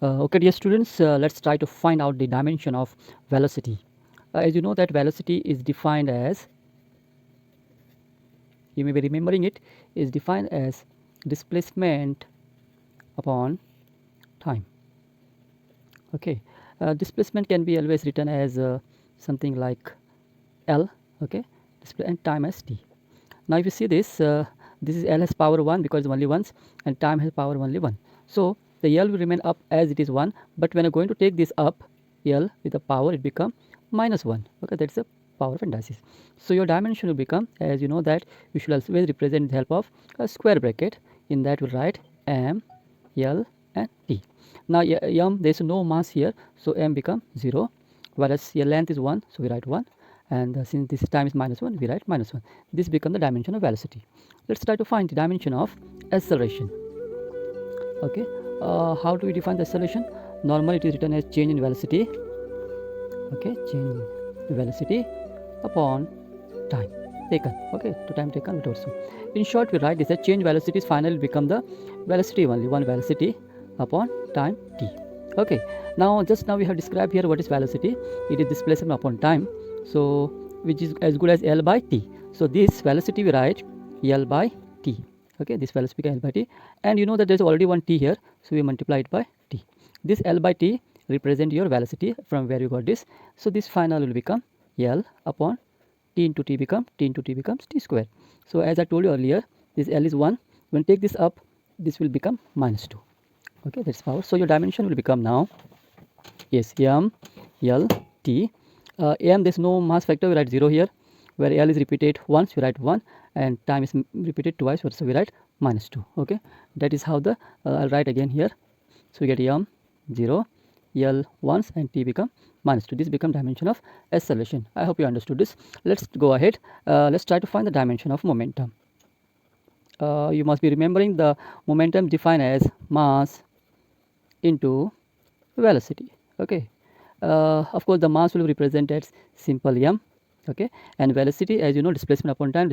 Okay, dear students, let's try to find out the dimension of velocity. As you know that velocity is defined as, you may be remembering it, is defined as displacement upon time. Okay, displacement can be always written as something like L, okay, and time as t. Now if you see this, this is L has power 1 because only once, and time has power only 1. So the L will remain up as it is 1, but when I'm going to take this up, L with the power, it become minus 1. Okay, that's the power of indices. So your dimension will become, as you know that we should always represent with the help of a square bracket. In that we'll write M, L and T. Now M, there is no mass here, so M become 0, whereas your length is 1, so we write 1, and since this time is minus 1, we write minus 1. This becomes the dimension of velocity. Let's try to find the dimension of acceleration. Okay, how do we define the acceleration? Normally it is written as change in velocity. Okay, change in velocity upon time taken. Okay, to time taken with also. In short, we write this as change velocities finally become the velocity only, one velocity upon time t. Okay, now just now we have described here what is velocity. It is displacement upon time, so which is as good as L by t. So this velocity we write L by t. Okay, this velocity become L by t, and you know that there is already one t here, so we multiply it by t. This L by t represent your velocity from where you got this. So this final will become L upon t into t becomes t square. So as I told you earlier, this L is 1. When take this up, this will become minus 2. Okay, that's power. So your dimension will become now, yes, M, L, T. M, there's no mass factor, we write 0 here. Where L is repeated once, we write 1, and time is repeated twice, so we write minus 2. Okay, that is how the, I'll write again here. So we get M 0, L once, and T become minus 2. This become dimension of acceleration. I hope you understood this. Let's go ahead. Let's try to find the dimension of momentum. You must be remembering the momentum defined as mass into velocity. Okay, of course the mass will represent as simple m. Okay, and velocity, as you know, displacement upon time,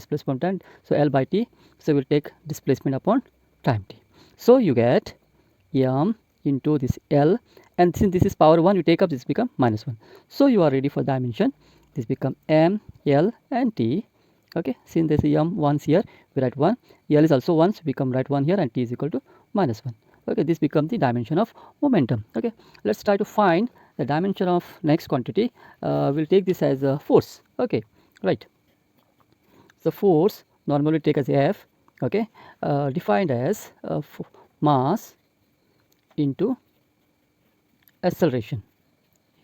so L by t, so we'll take displacement upon time t. So you get m into this L, and since this is power 1, you take up, this become minus 1. So you are ready for dimension. This become M, L and T. Okay, since there's a m once here, we write 1. L is also 1, so we come write 1 here, and T is equal to minus 1. Okay, this becomes the dimension of momentum. Okay, let's try to find the dimension of next quantity. We'll take this as a force. Okay, right. So force normally take as F. Okay, defined as mass into acceleration.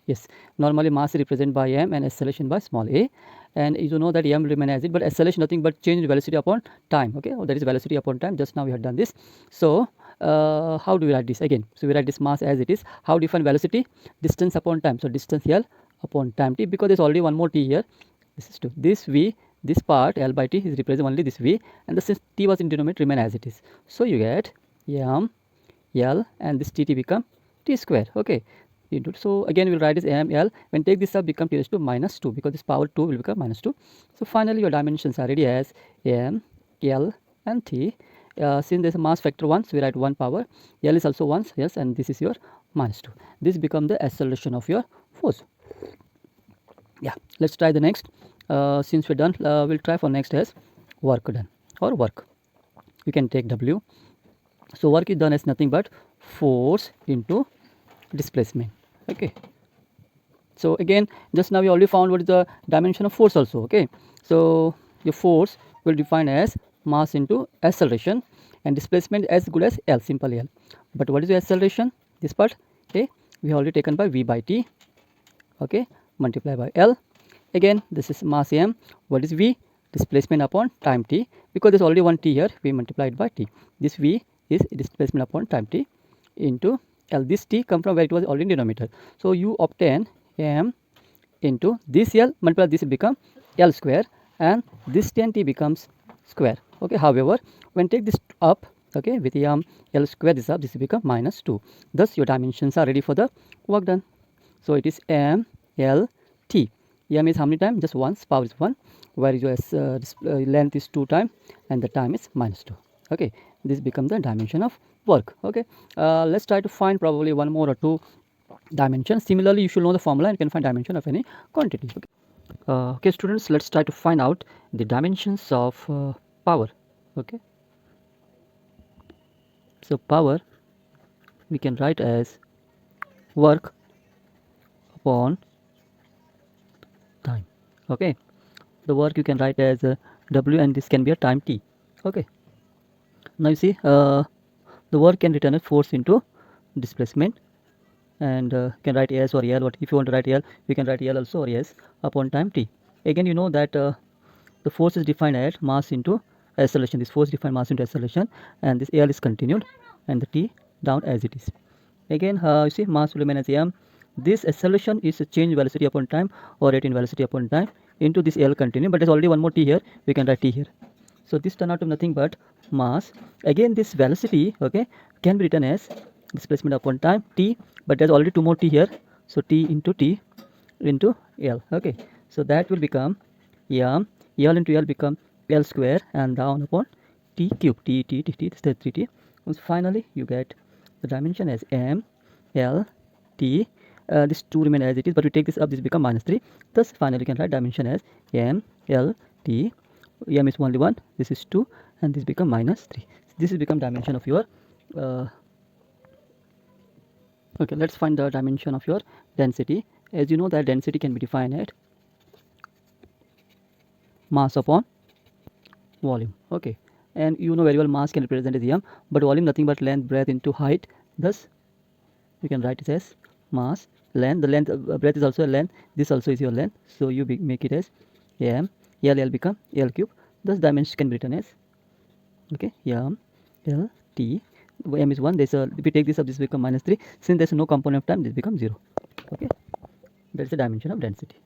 Yes, normally mass is represented by m and acceleration by small a, and you know that m remain as it, but acceleration nothing but change in velocity upon time. Okay, that is velocity upon time. Just now we have done this. So how do we write this again? So we write this mass as it is. How define velocity? Distance upon time. So distance L upon time t, because there's already one more t here. This is 2. This v, this part L by t is represent only this v, and the since t was in denominator remain as it is. So you get m L, and this tt become t square. Okay, so again we'll write this m L. When take this up, become t raised to minus 2, because this power 2 will become minus 2. So finally your dimensions are ready as m, L and t. Since there's a mass factor 1, so we write 1 power. L is also 1, yes, and this is your minus 2. This become the acceleration of your force. Yeah, let's try the next. Since we're done, we'll try for next as work done or work. You can take W. So work is done as nothing but force into displacement. Okay, so again, just now we already found what is the dimension of force also. Okay, so your force will define as mass into acceleration, and displacement as good as L, simple L. But what is the acceleration? This part, okay, we have already taken by V by T. Okay, multiply by L. Again, this is mass m. What is V? Displacement upon time t, because there's already one t here, we multiply it by t. This V is displacement upon time t into L. This t come from where it was already in denominator, so you obtain m into this L, multiply this, become L square, and this 10t becomes square. Okay, however, when take this up, okay, with m L square this up, this become minus 2. Thus your dimensions are ready for the work done. So it is m L t. M is how many times? Just once, power is 1, where your length is 2 times, and the time is minus 2. Okay, this becomes the dimension of work. Okay, let's try to find probably one more or two dimensions. Similarly, you should know the formula and you can find dimension of any quantity. Okay, okay students, let's try to find out the dimensions of power. Okay, so power we can write as work upon time. Okay, the work you can write as W, and this can be a time t. Okay, now you see the work can return as force into displacement, and can write S or L. What if you want to write L, you can write L also, or S upon time t. Again, you know that the force is defined as mass into acceleration. This force defined mass into acceleration, and this L is continued, and the t down as it is. Again, you see mass will remain as m. This acceleration is a change velocity upon time or rate in velocity upon time into this L continue, but there's already one more t here. We can write t here. So this turn out to nothing but mass. Again, this velocity, okay, can be written as displacement upon time t, but there's already two more t here. So t into L. Okay, so that will become m. L into L become L square and down upon t cube. T this is 3t. And finally, you get the dimension as m, L, t. This 2 remain as it is, but we take this up, this become minus 3. Thus, finally, you can write dimension as m, L, t. M is only 1, this is 2, and this become minus 3. This will become dimension of your okay, let's find the dimension of your density. As you know that density can be defined as mass upon volume. Okay, and you know very well mass can represent as m, but volume nothing but length, breadth into height. Thus you can write it as mass, length. The length breadth is also a length, this also is your length, so you make it as m. L become L cube. Thus dimension can be written as okay, m, L, t. M is 1, there's a, if we take this up, this become minus 3. Since there's no component of time, this becomes 0. Okay, that's the dimension of density.